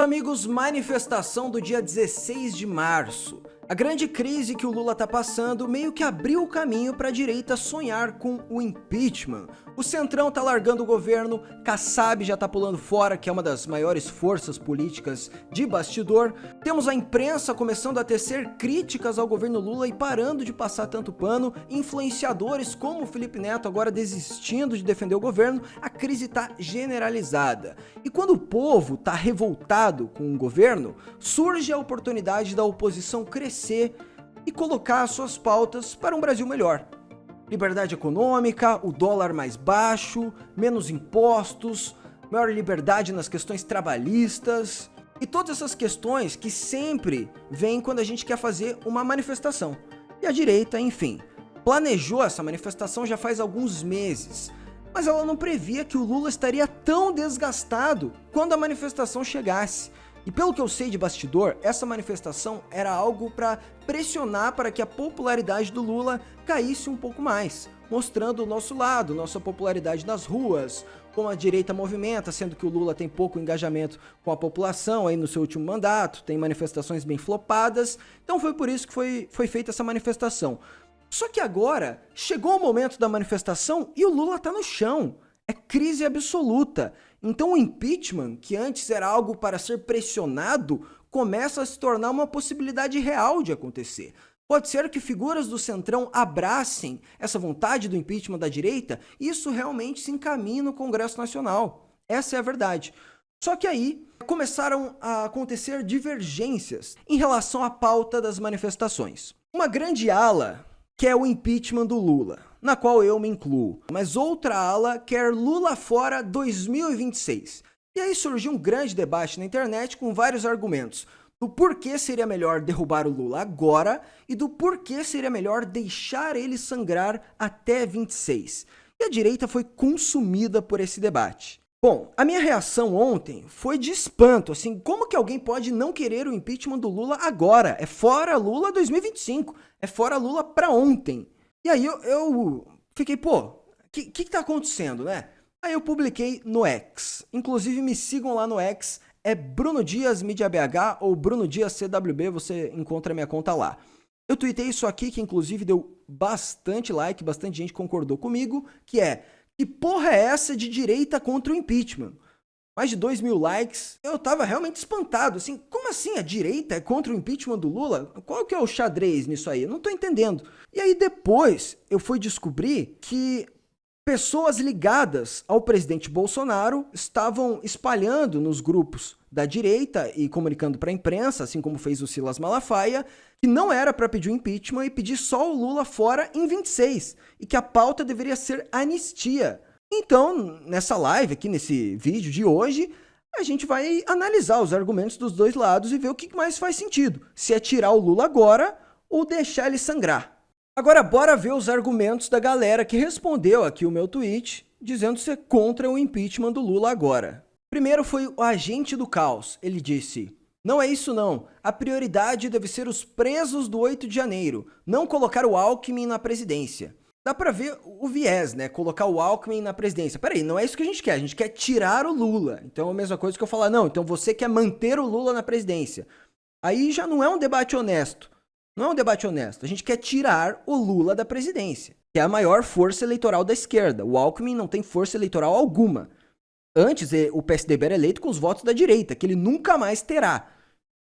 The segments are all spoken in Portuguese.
Amigos, manifestação do dia 16 de março. A grande crise que o Lula tá passando meio que abriu o caminho para a direita sonhar com o impeachment. O Centrão tá largando o governo, Kassab já tá pulando fora, que é uma das maiores forças políticas de bastidor. Temos a imprensa começando a tecer críticas ao governo Lula e parando de passar tanto pano. Influenciadores como o Felipe Neto agora desistindo de defender o governo. A crise tá generalizada. E quando o povo tá revoltado com o governo, surge a oportunidade da oposição crescer e colocar suas pautas para um Brasil melhor. Liberdade econômica, o dólar mais baixo, menos impostos, maior liberdade nas questões trabalhistas e todas essas questões que sempre vêm quando a gente quer fazer uma manifestação. E a direita, enfim, planejou essa manifestação já faz alguns meses, mas ela não previa que o Lula estaria tão desgastado quando a manifestação chegasse. E pelo que eu sei de bastidor, essa manifestação era algo para pressionar para que a popularidade do Lula caísse um pouco mais, mostrando o nosso lado, nossa popularidade nas ruas, como a direita movimenta, sendo que o Lula tem pouco engajamento com a população aí no seu último mandato, tem manifestações bem flopadas, então foi por isso que foi feita essa manifestação. Só que agora chegou o momento da manifestação e o Lula tá no chão. É crise absoluta. Então o impeachment, que antes era algo para ser pressionado, começa a se tornar uma possibilidade real de acontecer. Pode ser que figuras do Centrão abracem essa vontade do impeachment da direita e isso realmente se encaminhe no Congresso Nacional. Essa é a verdade. Só que aí começaram a acontecer divergências em relação à pauta das manifestações. Uma grande ala quer o impeachment do Lula, na qual eu me incluo, mas outra ala quer Lula fora 2026. E aí surgiu um grande debate na internet com vários argumentos do porquê seria melhor derrubar o Lula agora e do porquê seria melhor deixar ele sangrar até 26. E a direita foi consumida por esse debate. Bom, a minha reação ontem foi de espanto, assim, como que alguém pode não querer o impeachment do Lula agora? É fora Lula 2025, é fora Lula pra ontem. E aí eu fiquei, pô, que tá acontecendo, né? Aí eu publiquei no X, inclusive me sigam lá no X, é Bruno Dias Mídia BH ou Bruno Dias CWB, você encontra a minha conta lá. Eu tuitei isso aqui, que inclusive deu bastante like, bastante gente concordou comigo, que é: que porra é essa de direita contra o impeachment? Mais de 2.000 likes. Eu tava realmente espantado, assim, como assim a direita é contra o impeachment do Lula? Qual que é o xadrez nisso aí? Eu não tô entendendo. E aí depois eu fui descobrir que pessoas ligadas ao presidente Bolsonaro estavam espalhando nos grupos da direita e comunicando para a imprensa, assim como fez o Silas Malafaia, que não era para pedir o impeachment e pedir só o Lula fora em 26, e que a pauta deveria ser anistia. Então, nessa live aqui, nesse vídeo de hoje, a gente vai analisar os argumentos dos dois lados e ver o que mais faz sentido. Se é tirar o Lula agora ou deixar ele sangrar. Agora, bora ver os argumentos da galera que respondeu aqui o meu tweet, dizendo ser contra o impeachment do Lula agora. Primeiro foi o agente do caos. Ele disse: não é isso não, a prioridade deve ser os presos do 8 de janeiro, não colocar o Alckmin na presidência. Dá pra ver o viés, né? Colocar o Alckmin na presidência. Peraí, não é isso que a gente quer tirar o Lula. Então é a mesma coisa que eu falar, não, então você quer manter o Lula na presidência. Aí já não é um debate honesto. Não é um debate honesto. A gente quer tirar o Lula da presidência, que é a maior força eleitoral da esquerda. O Alckmin não tem força eleitoral alguma. Antes, o PSDB era eleito com os votos da direita, que ele nunca mais terá.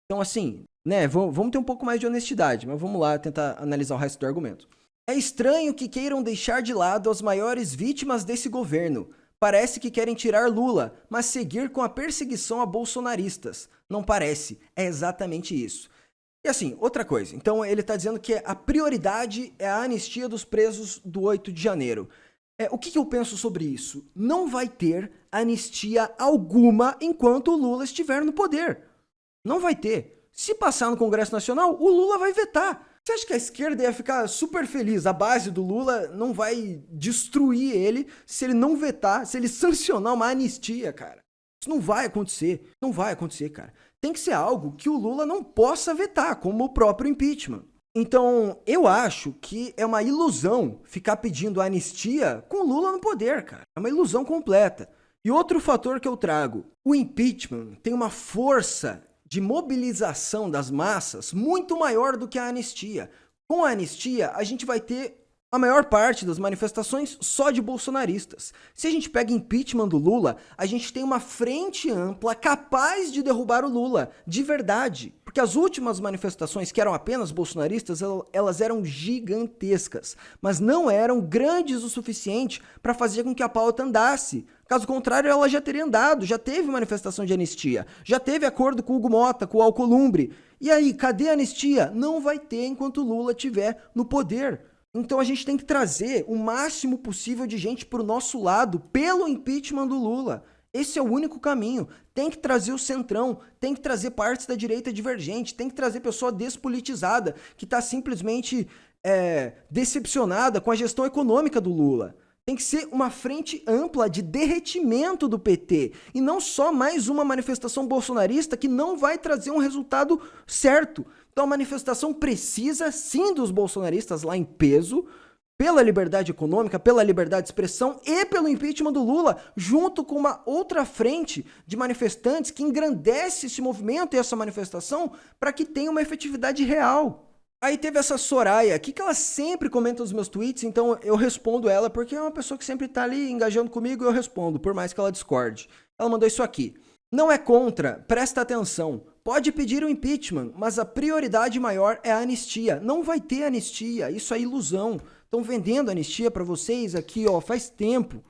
Então, assim, né, vamos ter um pouco mais de honestidade, mas vamos lá tentar analisar o resto do argumento. É estranho que queiram deixar de lado as maiores vítimas desse governo. Parece que querem tirar Lula, mas seguir com a perseguição a bolsonaristas. Não parece, é exatamente isso. E assim, outra coisa, então ele está dizendo que a prioridade é a anistia dos presos do 8 de janeiro. O que eu penso sobre isso? Não vai ter anistia alguma enquanto o Lula estiver no poder. Não vai ter. Se passar no Congresso Nacional, o Lula vai vetar. Você acha que a esquerda ia ficar super feliz? A base do Lula não vai destruir ele se ele não vetar, se ele sancionar uma anistia, cara. Isso não vai acontecer. Não vai acontecer, cara. Tem que ser algo que o Lula não possa vetar, como o próprio impeachment. Então, eu acho que é uma ilusão ficar pedindo anistia com o Lula no poder, cara. É uma ilusão completa. E outro fator que eu trago, o impeachment tem uma força de mobilização das massas muito maior do que a anistia. Com a anistia, a gente vai ter a maior parte das manifestações só de bolsonaristas. Se a gente pega impeachment do Lula, a gente tem uma frente ampla capaz de derrubar o Lula, de verdade. Porque as últimas manifestações que eram apenas bolsonaristas, elas eram gigantescas, mas não eram grandes o suficiente para fazer com que a pauta andasse. Caso contrário, ela já teria andado, já teve manifestação de anistia, já teve acordo com o Hugo Mota, com o Alcolumbre. E aí, cadê a anistia? Não vai ter enquanto o Lula estiver no poder. Então a gente tem que trazer o máximo possível de gente para o nosso lado pelo impeachment do Lula. Esse é o único caminho. Tem que trazer o centrão, tem que trazer partes da direita divergente, tem que trazer pessoa despolitizada, que está simplesmente decepcionada com a gestão econômica do Lula. Tem que ser uma frente ampla de derretimento do PT e não só mais uma manifestação bolsonarista que não vai trazer um resultado certo. Então a manifestação precisa sim dos bolsonaristas lá em peso, pela liberdade econômica, pela liberdade de expressão e pelo impeachment do Lula, junto com uma outra frente de manifestantes que engrandece esse movimento e essa manifestação para que tenha uma efetividade real. Aí teve essa Soraya aqui, que ela sempre comenta os meus tweets, então eu respondo ela, porque é uma pessoa que sempre tá ali engajando comigo e eu respondo, por mais que ela discorde. Ela mandou isso aqui. Não é contra, presta atenção. Pode pedir o impeachment, mas a prioridade maior é a anistia. Não vai ter anistia, isso é ilusão. Estão vendendo anistia pra vocês aqui, ó, faz tempo.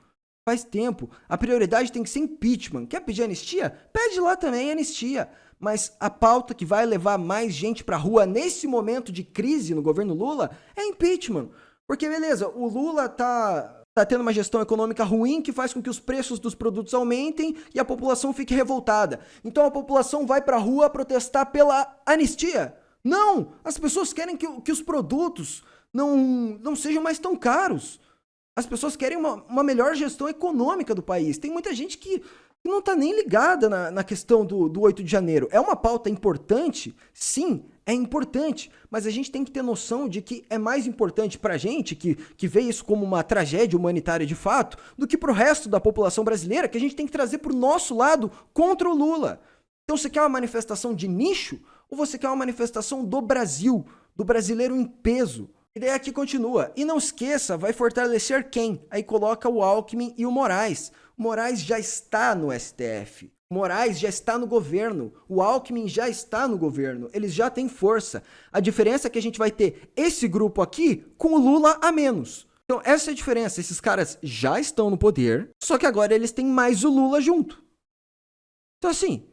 Faz tempo. A prioridade tem que ser impeachment. Quer pedir anistia? Pede lá também anistia. Mas a pauta que vai levar mais gente pra rua nesse momento de crise no governo Lula é impeachment. Porque, beleza, o Lula tá tendo uma gestão econômica ruim que faz com que os preços dos produtos aumentem e a população fique revoltada. Então a população vai pra rua protestar pela anistia? Não! As pessoas querem que os produtos não sejam mais tão caros. As pessoas querem uma melhor gestão econômica do país. Tem muita gente que não tá nem ligada na questão do 8 de janeiro. É uma pauta importante? Sim, é importante. Mas a gente tem que ter noção de que é mais importante pra gente, que vê isso como uma tragédia humanitária de fato, do que pro resto da população brasileira, que a gente tem que trazer pro nosso lado contra o Lula. Então você quer uma manifestação de nicho? Ou você quer uma manifestação do Brasil, do brasileiro em peso? E daí aqui continua. E não esqueça, vai fortalecer quem? Aí coloca o Alckmin e o Moraes. O Moraes já está no STF. O Moraes já está no governo. O Alckmin já está no governo. Eles já têm força. A diferença é que a gente vai ter esse grupo aqui com o Lula a menos. Então essa é a diferença. Esses caras já estão no poder, só que agora eles têm mais o Lula junto. Então assim,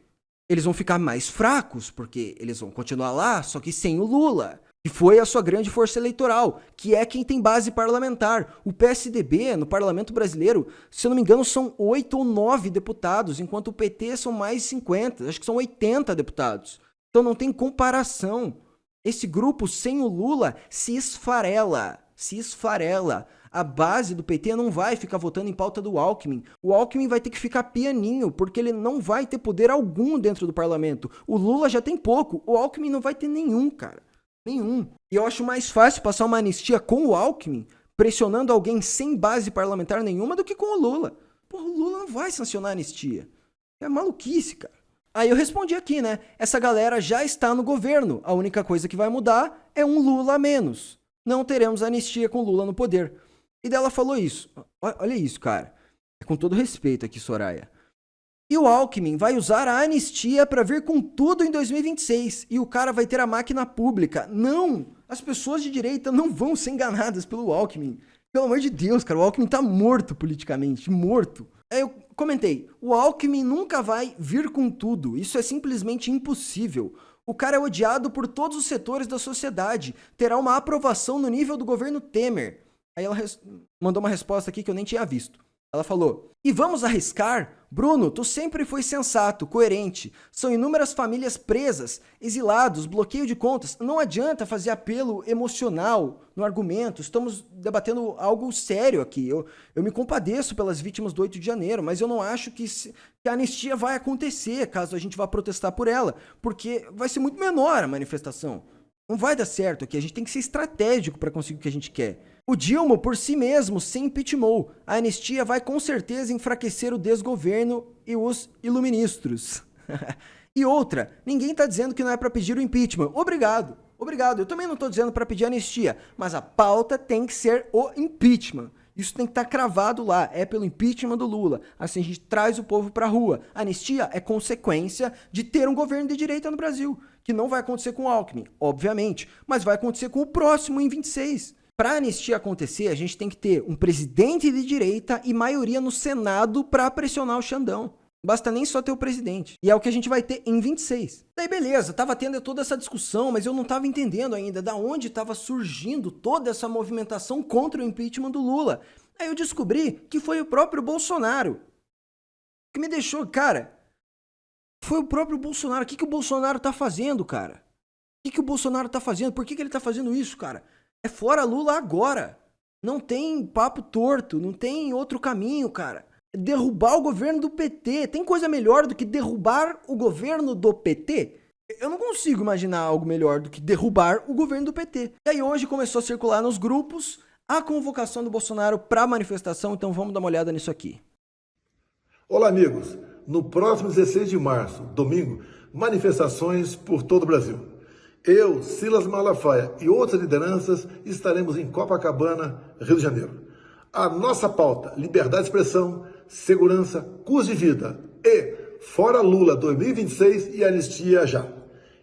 eles vão ficar mais fracos, porque eles vão continuar lá, só que sem o Lula. Que foi a sua grande força eleitoral, que é quem tem base parlamentar. O PSDB, no Parlamento Brasileiro, se eu não me engano, são 8 ou 9 deputados, enquanto o PT são mais 50, acho que são 80 deputados. Então não tem comparação. Esse grupo sem o Lula se esfarela, se esfarela. A base do PT não vai ficar votando em pauta do Alckmin. O Alckmin vai ter que ficar pianinho, porque ele não vai ter poder algum dentro do parlamento. O Lula já tem pouco, o Alckmin não vai ter nenhum, cara. Nenhum. E eu acho mais fácil passar uma anistia com o Alckmin, pressionando alguém sem base parlamentar nenhuma, do que com o Lula. Porra, o Lula não vai sancionar a anistia. É maluquice, cara. Aí eu respondi aqui, né? Essa galera já está no governo. A única coisa que vai mudar é um Lula a menos. Não teremos anistia com Lula no poder. E dela falou isso. Olha isso, cara. É com todo respeito aqui, Soraya. E o Alckmin vai usar a anistia para vir com tudo em 2026. E o cara vai ter a máquina pública. Não! As pessoas de direita não vão ser enganadas pelo Alckmin. Pelo amor de Deus, cara. O Alckmin tá morto politicamente. Morto. Aí eu comentei. O Alckmin nunca vai vir com tudo. Isso é simplesmente impossível. O cara é odiado por todos os setores da sociedade. Terá uma aprovação no nível do governo Temer. Aí ela mandou uma resposta aqui que eu nem tinha visto. Ela falou, e vamos arriscar? Bruno, tu sempre foi sensato, coerente. São inúmeras famílias presas, exilados, bloqueio de contas. Não adianta fazer apelo emocional no argumento. Estamos debatendo algo sério aqui. Eu me compadeço pelas vítimas do 8 de janeiro, mas eu não acho que a anistia vai acontecer caso a gente vá protestar por ela, porque vai ser muito menor a manifestação. Não vai dar certo aqui, a gente tem que ser estratégico para conseguir o que a gente quer. O Dilma, por si mesmo, se impeachmentou. A anistia vai com certeza enfraquecer o desgoverno e os iluministros. E outra, ninguém tá dizendo que não é para pedir o impeachment. Obrigado. Eu também não tô dizendo para pedir anistia, mas a pauta tem que ser o impeachment. Isso tem que estar cravado lá, é pelo impeachment do Lula. Assim a gente traz o povo pra rua. A anistia é consequência de ter um governo de direita no Brasil, que não vai acontecer com o Alckmin, obviamente, mas vai acontecer com o próximo em 26. Para a anistia acontecer, a gente tem que ter um presidente de direita e maioria no Senado para pressionar o Xandão. Basta nem só ter o presidente. E é o que a gente vai ter em 26. Daí beleza, tava tendo toda essa discussão, mas eu não tava entendendo ainda da onde tava surgindo toda essa movimentação contra o impeachment do Lula. Aí eu descobri que foi o próprio Bolsonaro que me deixou, cara. Foi o próprio Bolsonaro. O que o Bolsonaro tá fazendo, cara? O que o Bolsonaro tá fazendo? Por que ele tá fazendo isso, cara? É fora Lula agora. Não tem papo torto, não tem outro caminho, cara. Derrubar o governo do PT. Tem coisa melhor do que derrubar o governo do PT? Eu não consigo imaginar algo melhor do que derrubar o governo do PT. E aí hoje começou a circular nos grupos a convocação do Bolsonaro para manifestação, então vamos dar uma olhada nisso aqui. Olá, amigos. No próximo 16 de março, domingo, manifestações por todo o Brasil. Eu, Silas Malafaia e outras lideranças estaremos em Copacabana, Rio de Janeiro. A nossa pauta, liberdade de expressão, segurança, custo de vida e fora Lula 2026 e anistia já.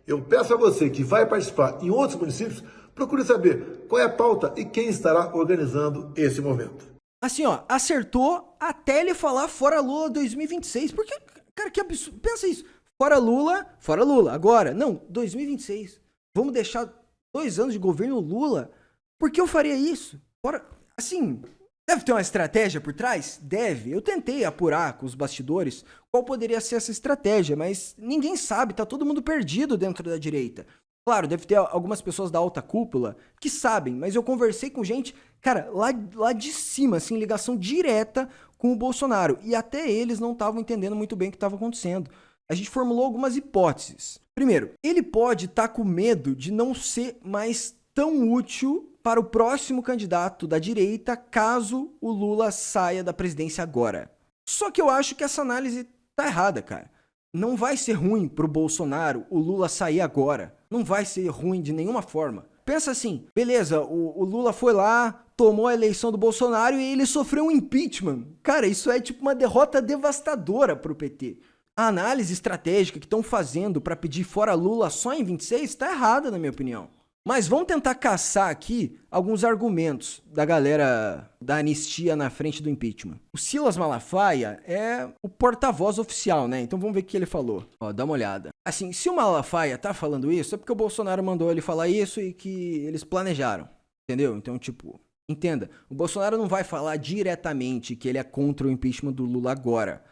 Eu peço a você que vai participar em outros municípios, procure saber qual é a pauta e quem estará organizando esse momento. Assim, ó, acertou até ele falar fora Lula 2026. Porque, cara, que absurdo. Pensa isso. Fora Lula, agora. Não, 2026. Vamos deixar 2 anos de governo Lula? Por que eu faria isso? Fora, assim, deve ter uma estratégia por trás? Deve. Eu tentei apurar com os bastidores qual poderia ser essa estratégia, mas ninguém sabe, tá todo mundo perdido dentro da direita. Claro, deve ter algumas pessoas da alta cúpula que sabem, mas eu conversei com gente, cara, lá de cima, assim, ligação direta com o Bolsonaro. E até eles não estavam entendendo muito bem o que estava acontecendo. A gente formulou algumas hipóteses. Primeiro, ele pode estar com medo de não ser mais tão útil para o próximo candidato da direita caso o Lula saia da presidência agora. Só que eu acho que essa análise tá errada, cara. Não vai ser ruim pro Bolsonaro o Lula sair agora. Não vai ser ruim de nenhuma forma. Pensa assim, beleza, o Lula foi lá, tomou a eleição do Bolsonaro e ele sofreu um impeachment. Cara, isso é tipo uma derrota devastadora pro PT. A análise estratégica que estão fazendo para pedir fora Lula só em 26 tá errada, na minha opinião. Mas vamos tentar caçar aqui alguns argumentos da galera da anistia na frente do impeachment. O Silas Malafaia é o porta-voz oficial, né? Então vamos ver o que ele falou. Ó, dá uma olhada. Assim, se o Malafaia tá falando isso, é porque o Bolsonaro mandou ele falar isso e que eles planejaram. Entendeu? Então, tipo, entenda. O Bolsonaro não vai falar diretamente que ele é contra o impeachment do Lula agora.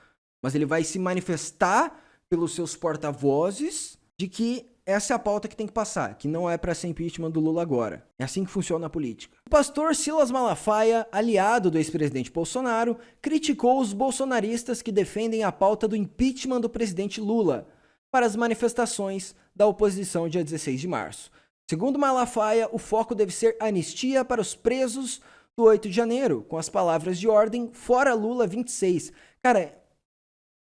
Mas ele vai se manifestar pelos seus porta-vozes de que essa é a pauta que tem que passar, que não é para ser impeachment do Lula agora. É assim que funciona a política. O pastor Silas Malafaia, aliado do ex-presidente Bolsonaro, criticou os bolsonaristas que defendem a pauta do impeachment do presidente Lula para as manifestações da oposição dia 16 de março. Segundo Malafaia, o foco deve ser anistia para os presos do 8 de janeiro, com as palavras de ordem, fora Lula 26. Cara,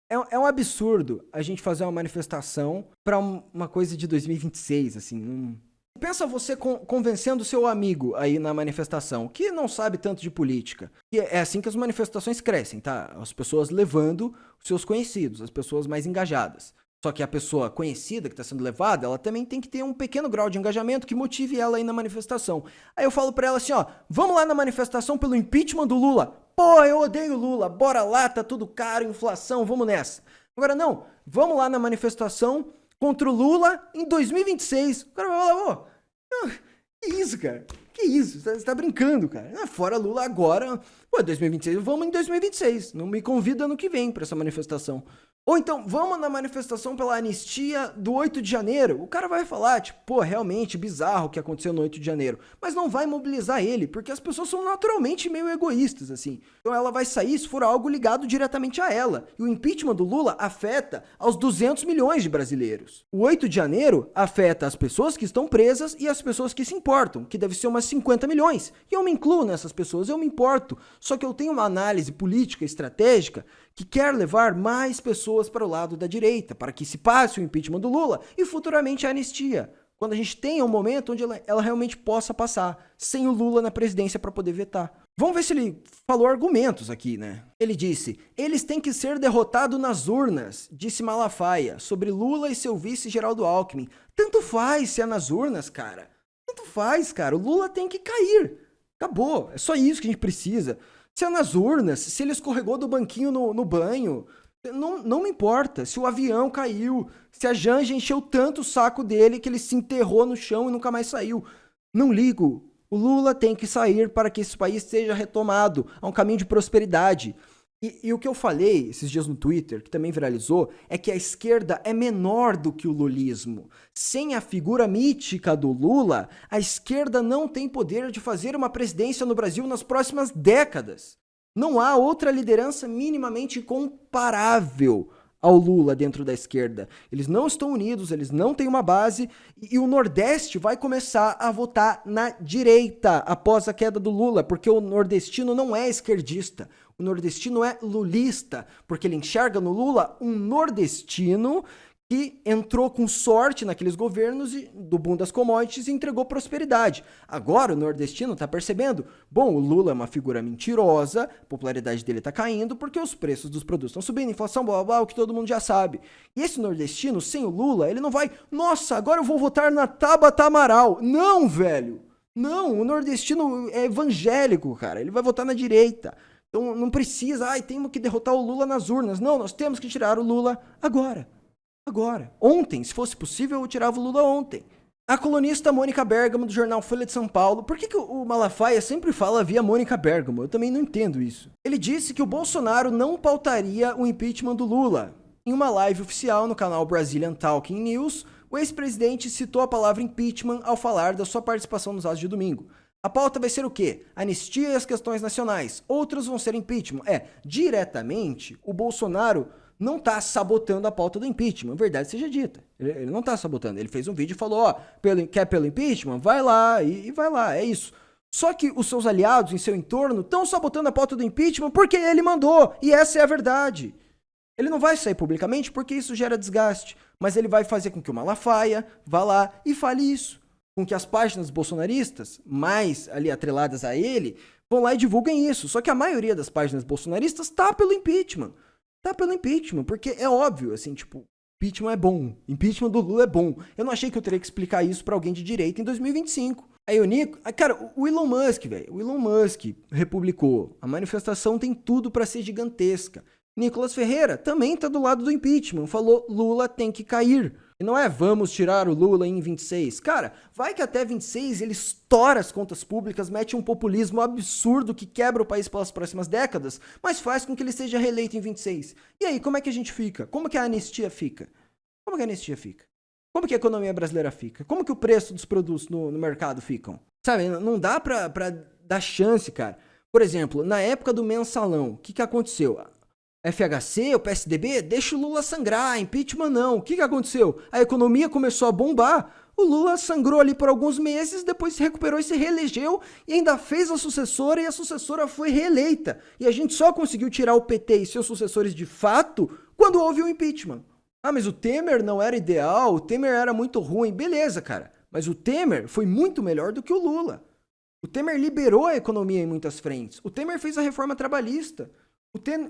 é um absurdo a gente fazer uma manifestação pra uma coisa de 2026, assim. Pensa você convencendo seu amigo aí na manifestação, que não sabe tanto de política. E é assim que as manifestações crescem, tá? As pessoas levando os seus conhecidos, as pessoas mais engajadas. Só que a pessoa conhecida que está sendo levada, ela também tem que ter um pequeno grau de engajamento que motive ela aí na manifestação. Aí eu falo pra ela assim, ó, vamos lá na manifestação pelo impeachment do Lula. Pô, eu odeio Lula, bora lá, tá tudo caro, inflação, vamos nessa. Agora não, vamos lá na manifestação contra o Lula em 2026. O cara vai falar, ô, que isso, cara? Que isso? Você tá brincando, cara. Fora Lula agora. Pô, 2026, vamos em 2026. Não me convida ano que vem pra essa manifestação. Ou então, vamos na manifestação pela anistia do 8 de janeiro. O cara vai falar, tipo, pô, realmente bizarro o que aconteceu no 8 de janeiro. Mas não vai mobilizar ele, porque as pessoas são naturalmente meio egoístas, assim. Então ela vai sair se for algo ligado diretamente a ela. E o impeachment do Lula afeta aos 200 milhões de brasileiros. O 8 de janeiro afeta as pessoas que estão presas e as pessoas que se importam, que deve ser umas 50 milhões. E eu me incluo nessas pessoas, eu me importo. Só que eu tenho uma análise política estratégica que quer levar mais pessoas para o lado da direita, para que se passe o impeachment do Lula e futuramente a anistia, quando a gente tenha um momento onde ela realmente possa passar, sem o Lula na presidência para poder vetar. Vamos ver se ele falou argumentos aqui, né? Ele disse, eles têm que ser derrotados nas urnas, disse Malafaia, sobre Lula e seu vice Geraldo Alckmin. Tanto faz se é nas urnas, cara. Tanto faz, cara. O Lula tem que cair. Acabou. É só isso que a gente precisa. Se é nas urnas, se ele escorregou do banquinho no banho, não me importa. Se o avião caiu, se a Janja encheu tanto o saco dele que ele se enterrou no chão e nunca mais saiu. Não ligo. O Lula tem que sair para que esse país seja retomado a um caminho de prosperidade. E o que eu falei esses dias no Twitter, que também viralizou, é que a esquerda é menor do que o lulismo. Sem a figura mítica do Lula, a esquerda não tem poder de fazer uma presidência no Brasil nas próximas décadas. Não há outra liderança minimamente comparável ao Lula dentro da esquerda. Eles não estão unidos, eles não têm uma base e o Nordeste vai começar a votar na direita após a queda do Lula, porque o nordestino não é esquerdista. O nordestino é lulista, porque ele enxerga no Lula um nordestino que entrou com sorte naqueles governos do boom das commodities e entregou prosperidade. Agora o nordestino está percebendo, bom, o Lula é uma figura mentirosa, a popularidade dele está caindo porque os preços dos produtos estão subindo, inflação, blá, blá, blá, o que todo mundo já sabe. E esse nordestino, sem o Lula, ele não vai, nossa, agora eu vou votar na Tabata Amaral. Não, velho. Não, o nordestino é evangélico, cara. Ele vai votar na direita. Então não precisa, temos que derrotar o Lula nas urnas. Não, nós temos que tirar o Lula agora. Agora. Ontem, se fosse possível, eu tirava o Lula ontem. A colunista Mônica Bergamo, do jornal Folha de São Paulo. Por que o Malafaia sempre fala via Mônica Bergamo? Eu também não entendo isso. Ele disse que o Bolsonaro não pautaria o impeachment do Lula. Em uma live oficial no canal Brazilian Talking News, o ex-presidente citou a palavra impeachment ao falar da sua participação nos atos de domingo. A pauta vai ser o quê? Anistia e as questões nacionais. Outros vão ser impeachment. Diretamente, o Bolsonaro não tá sabotando a pauta do impeachment, verdade seja dita. Ele não tá sabotando. Ele fez um vídeo e falou, quer pelo impeachment? Vai lá, e vai lá, é isso. Só que os seus aliados em seu entorno estão sabotando a pauta do impeachment porque ele mandou, e essa é a verdade. Ele não vai sair publicamente porque isso gera desgaste, mas ele vai fazer com que o Malafaia vá lá e fale isso. Com que as páginas bolsonaristas, mais ali atreladas a ele, vão lá e divulguem isso. Só que a maioria das páginas bolsonaristas tá pelo impeachment. Tá pelo impeachment, porque é óbvio, assim, tipo, impeachment é bom. Impeachment do Lula é bom. Eu não achei que eu teria que explicar isso pra alguém de direita em 2025. Aí o Nico... Cara, o Elon Musk, velho. O Elon Musk republicou. A manifestação tem tudo pra ser gigantesca. Nicolas Ferreira também tá do lado do impeachment. Falou, Lula tem que cair. E não é vamos tirar o Lula em 26. Cara, vai que até 26 ele estoura as contas públicas, mete um populismo absurdo que quebra o país pelas próximas décadas, mas faz com que ele seja reeleito em 26. E aí, como é que a gente fica? Como que a anistia fica? Como que a anistia fica? Como que a economia brasileira fica? Como que o preço dos produtos no mercado ficam? Sabe, não dá pra dar chance, cara. Por exemplo, na época do mensalão, o que aconteceu? FHC, o PSDB, deixa o Lula sangrar, impeachment não. O que aconteceu? A economia começou a bombar, o Lula sangrou ali por alguns meses, depois se recuperou e se reelegeu e ainda fez a sucessora e a sucessora foi reeleita. E a gente só conseguiu tirar o PT e seus sucessores de fato quando houve o impeachment. Mas o Temer não era ideal, o Temer era muito ruim. Beleza, cara. Mas o Temer foi muito melhor do que o Lula. O Temer liberou a economia em muitas frentes. O Temer fez a reforma trabalhista.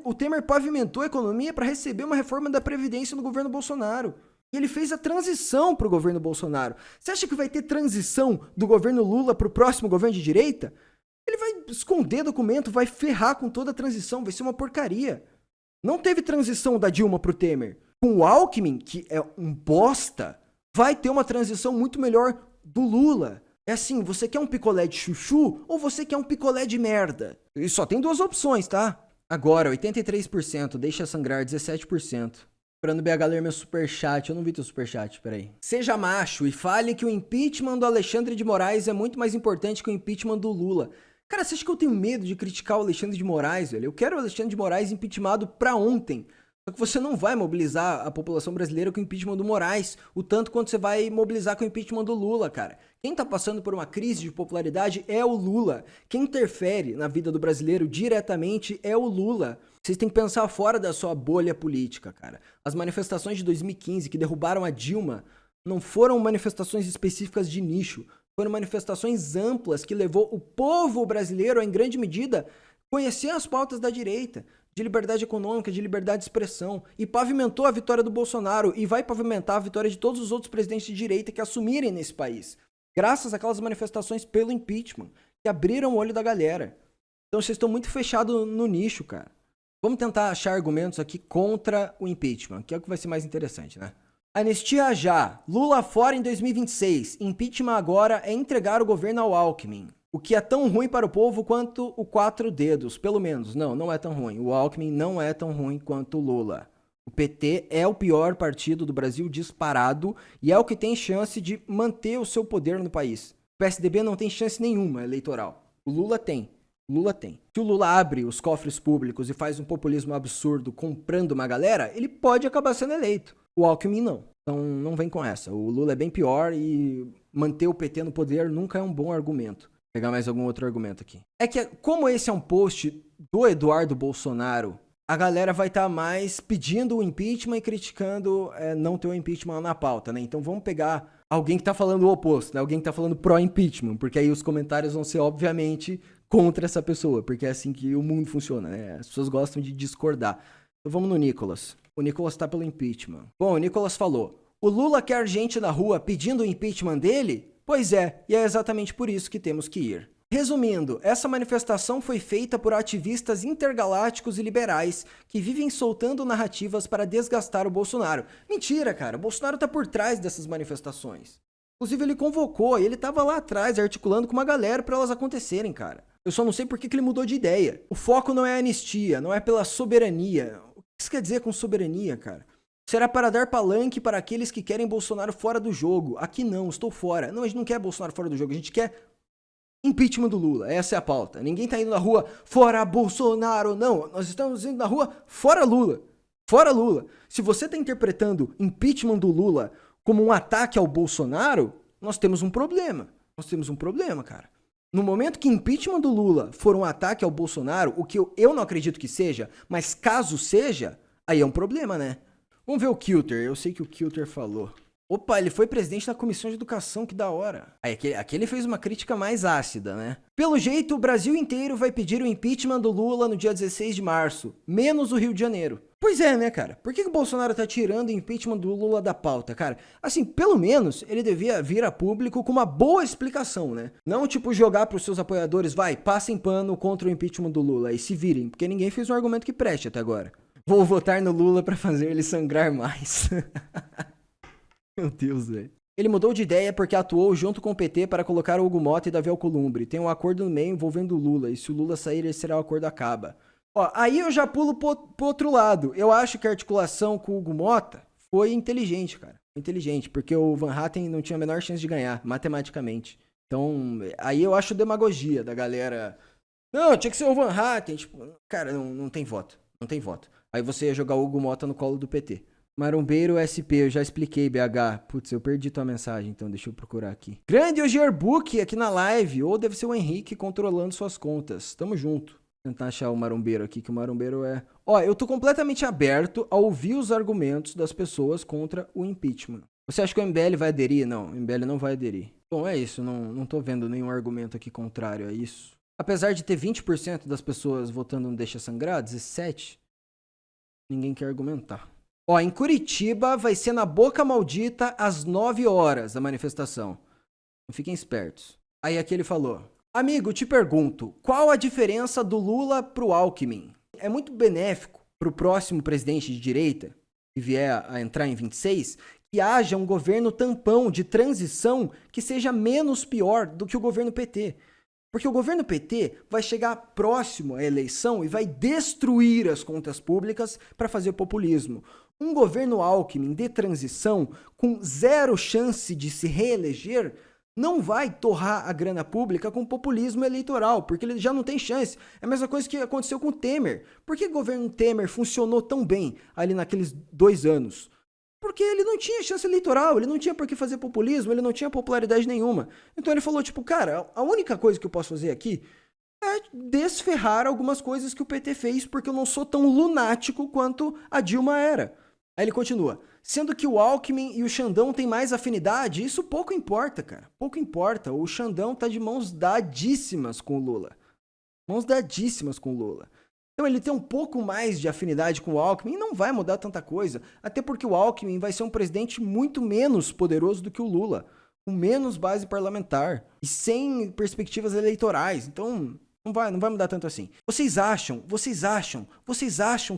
O Temer pavimentou a economia para receber uma reforma da Previdência no governo Bolsonaro. E ele fez a transição para o governo Bolsonaro. Você acha que vai ter transição do governo Lula para o próximo governo de direita? Ele vai esconder documento, vai ferrar com toda a transição, vai ser uma porcaria. Não teve transição da Dilma para o Temer. Com o Alckmin, que é um bosta, vai ter uma transição muito melhor do Lula. É assim, você quer um picolé de chuchu ou você quer um picolé de merda? E só tem duas opções, tá? Agora, 83%, deixa sangrar 17%. Esperando BH ler meu superchat, eu não vi teu superchat, peraí. Seja macho e fale que o impeachment do Alexandre de Moraes é muito mais importante que o impeachment do Lula. Cara, você acha que eu tenho medo de criticar o Alexandre de Moraes, velho? Eu quero o Alexandre de Moraes impeachmentado pra ontem. Só que você não vai mobilizar a população brasileira com o impeachment do Moraes, o tanto quanto você vai mobilizar com o impeachment do Lula, cara. Quem tá passando por uma crise de popularidade é o Lula. Quem interfere na vida do brasileiro diretamente é o Lula. Vocês têm que pensar fora da sua bolha política, cara. As manifestações de 2015 que derrubaram a Dilma não foram manifestações específicas de nicho. Foram manifestações amplas que levou o povo brasileiro a, em grande medida, conhecer as pautas da direita, de liberdade econômica, de liberdade de expressão, e pavimentou a vitória do Bolsonaro e vai pavimentar a vitória de todos os outros presidentes de direita que assumirem nesse país, graças àquelas manifestações pelo impeachment, que abriram o olho da galera. Então vocês estão muito fechados no nicho, cara. Vamos tentar achar argumentos aqui contra o impeachment, que é o que vai ser mais interessante, né? Anistia já. Lula fora em 2026. Impeachment agora é entregar o governo ao Alckmin. O que é tão ruim para o povo quanto o 4 dedos, pelo menos. Não, não é tão ruim. O Alckmin não é tão ruim quanto o Lula. O PT é o pior partido do Brasil disparado e é o que tem chance de manter o seu poder no país. O PSDB não tem chance nenhuma eleitoral. O Lula tem. Lula tem. Se o Lula abre os cofres públicos e faz um populismo absurdo comprando uma galera, ele pode acabar sendo eleito. O Alckmin não. Então não vem com essa. O Lula é bem pior e manter o PT no poder nunca é um bom argumento. Vou pegar mais algum outro argumento aqui. É que como esse é um post do Eduardo Bolsonaro, a galera vai estar mais pedindo o impeachment e criticando não ter o impeachment na pauta, né? Então vamos pegar alguém que tá falando o oposto, né? Alguém que tá falando pró-impeachment, porque aí os comentários vão ser, obviamente, contra essa pessoa, porque é assim que o mundo funciona, né? As pessoas gostam de discordar. Então vamos no Nicolas. O Nicolas tá pelo impeachment. Bom, o Nicolas falou: o Lula quer gente na rua pedindo o impeachment dele? Pois é, e é exatamente por isso que temos que ir. Resumindo, essa manifestação foi feita por ativistas intergalácticos e liberais que vivem soltando narrativas para desgastar o Bolsonaro. Mentira, cara, o Bolsonaro tá por trás dessas manifestações. Inclusive ele convocou, e ele tava lá atrás articulando com uma galera para elas acontecerem, cara. Eu só não sei por que ele mudou de ideia. O foco não é a anistia, não é pela soberania. O que isso quer dizer com soberania, cara? Será para dar palanque para aqueles que querem Bolsonaro fora do jogo. Aqui não, estou fora. Não, a gente não quer Bolsonaro fora do jogo, a gente quer impeachment do Lula. Essa é a pauta. Ninguém tá indo na rua fora Bolsonaro, não. Nós estamos indo na rua fora Lula. Fora Lula. Se você tá interpretando impeachment do Lula como um ataque ao Bolsonaro, nós temos um problema. Nós temos um problema, cara. No momento que impeachment do Lula for um ataque ao Bolsonaro, o que eu não acredito que seja, mas caso seja, aí é um problema, né? Vamos ver o Kilter. Eu sei que o Kilter falou. Opa, ele foi presidente da Comissão de Educação, que da hora. Aí, aqui ele fez uma crítica mais ácida, né? Pelo jeito, o Brasil inteiro vai pedir o impeachment do Lula no dia 16 de março, menos o Rio de Janeiro. Pois é, né, cara? Por que o Bolsonaro tá tirando o impeachment do Lula da pauta, cara? Assim, pelo menos, ele devia vir a público com uma boa explicação, né? Não, tipo, jogar pros seus apoiadores, vai, passem pano contra o impeachment do Lula e se virem, porque ninguém fez um argumento que preste até agora. Vou votar no Lula pra fazer ele sangrar mais. Meu Deus, velho. Ele mudou de ideia porque atuou junto com o PT para colocar o Hugo Mota e Davi Alcolumbre. Tem um acordo no meio envolvendo o Lula, e se o Lula sair, esse será o acordo acaba. Ó, aí eu já pulo pro outro lado. Eu acho que a articulação com o Hugo Mota foi inteligente, cara. Inteligente, porque o Van Hatten não tinha a menor chance de ganhar, matematicamente. Então, aí eu acho demagogia da galera. Não, tinha que ser o Van Hatten. Tipo, cara, não tem voto. Não tem voto. Aí você ia jogar o Hugo Mota no colo do PT. Marombeiro SP, eu já expliquei, BH. Putz, eu perdi tua mensagem, então deixa eu procurar aqui. Grande Ogierbook aqui na live, ou deve ser o Henrique controlando suas contas. Tamo junto. Vou tentar achar o marombeiro aqui, que o marombeiro é... Ó, eu tô completamente aberto a ouvir os argumentos das pessoas contra o impeachment. Você acha que o MBL vai aderir? Não, o MBL não vai aderir. Bom, é isso, não tô vendo nenhum argumento aqui contrário a isso. Apesar de ter 20% das pessoas votando no Deixa Sangrar, 17%, ninguém quer argumentar. Ó, em Curitiba vai ser na Boca Maldita às 9 horas a manifestação. Fiquem espertos. Aí aqui ele falou: amigo, te pergunto, qual a diferença do Lula pro Alckmin? É muito benéfico pro próximo presidente de direita, que vier a entrar em 26, que haja um governo tampão de transição que seja menos pior do que o governo PT. Porque o governo PT vai chegar próximo à eleição e vai destruir as contas públicas para fazer populismo. Um governo Alckmin de transição, com zero chance de se reeleger, não vai torrar a grana pública com populismo eleitoral, porque ele já não tem chance. É a mesma coisa que aconteceu com o Temer. Por que o governo Temer funcionou tão bem ali naqueles 2 anos? Porque ele não tinha chance eleitoral, ele não tinha por que fazer populismo, ele não tinha popularidade nenhuma. Então ele falou, tipo, cara, a única coisa que eu posso fazer aqui é desferrar algumas coisas que o PT fez, porque eu não sou tão lunático quanto a Dilma era. Aí ele continua, sendo que o Alckmin e o Xandão têm mais afinidade, isso pouco importa, cara. Pouco importa, o Xandão tá de mãos dadíssimas com o Lula. Mãos dadíssimas com o Lula. Então ele tem um pouco mais de afinidade com o Alckmin e não vai mudar tanta coisa. Até porque o Alckmin vai ser um presidente muito menos poderoso do que o Lula. Com menos base parlamentar. E sem perspectivas eleitorais. Então não vai mudar tanto assim. Vocês acham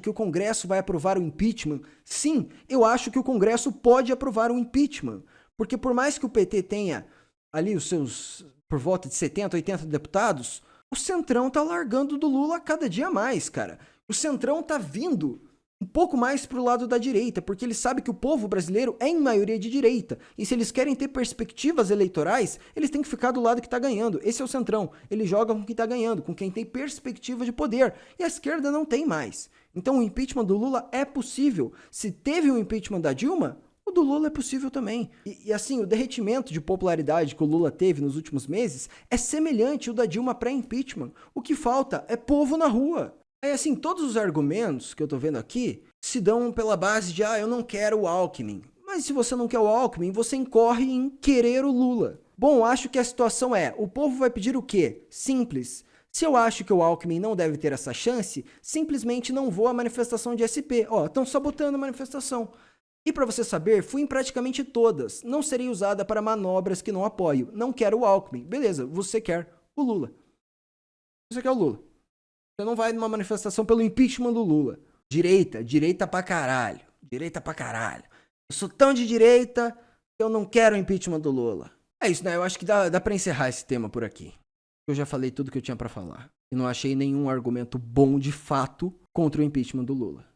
que o Congresso vai aprovar o impeachment? Sim, eu acho que o Congresso pode aprovar o impeachment. Porque por mais que o PT tenha ali os seus, por volta de 70, 80 deputados... O Centrão tá largando do Lula a cada dia mais, cara. O Centrão tá vindo um pouco mais pro lado da direita, porque ele sabe que o povo brasileiro é em maioria de direita. E se eles querem ter perspectivas eleitorais, eles têm que ficar do lado que tá ganhando. Esse é o Centrão. Ele joga com quem tá ganhando, com quem tem perspectiva de poder. E a esquerda não tem mais. Então o impeachment do Lula é possível. Se teve o impeachment da Dilma... O do Lula é possível também. E assim, o derretimento de popularidade que o Lula teve nos últimos meses é semelhante ao da Dilma pré-impeachment. O que falta é povo na rua. Aí assim, todos os argumentos que eu tô vendo aqui se dão pela base de, eu não quero o Alckmin. Mas se você não quer o Alckmin, você incorre em querer o Lula. Bom, acho que a situação é, o povo vai pedir o quê? Simples. Se eu acho que o Alckmin não deve ter essa chance, simplesmente não vou à manifestação de SP. Estão sabotando a manifestação. E para você saber, fui em praticamente todas. Não serei usada para manobras que não apoio. Não quero o Alckmin. Beleza, você quer o Lula. Você quer o Lula. Você não vai numa manifestação pelo impeachment do Lula. Direita pra caralho. Direita pra caralho. Eu sou tão de direita que eu não quero o impeachment do Lula. É isso, né? Eu acho que dá pra encerrar esse tema por aqui. Eu já falei tudo que eu tinha pra falar. E não achei nenhum argumento bom de fato contra o impeachment do Lula.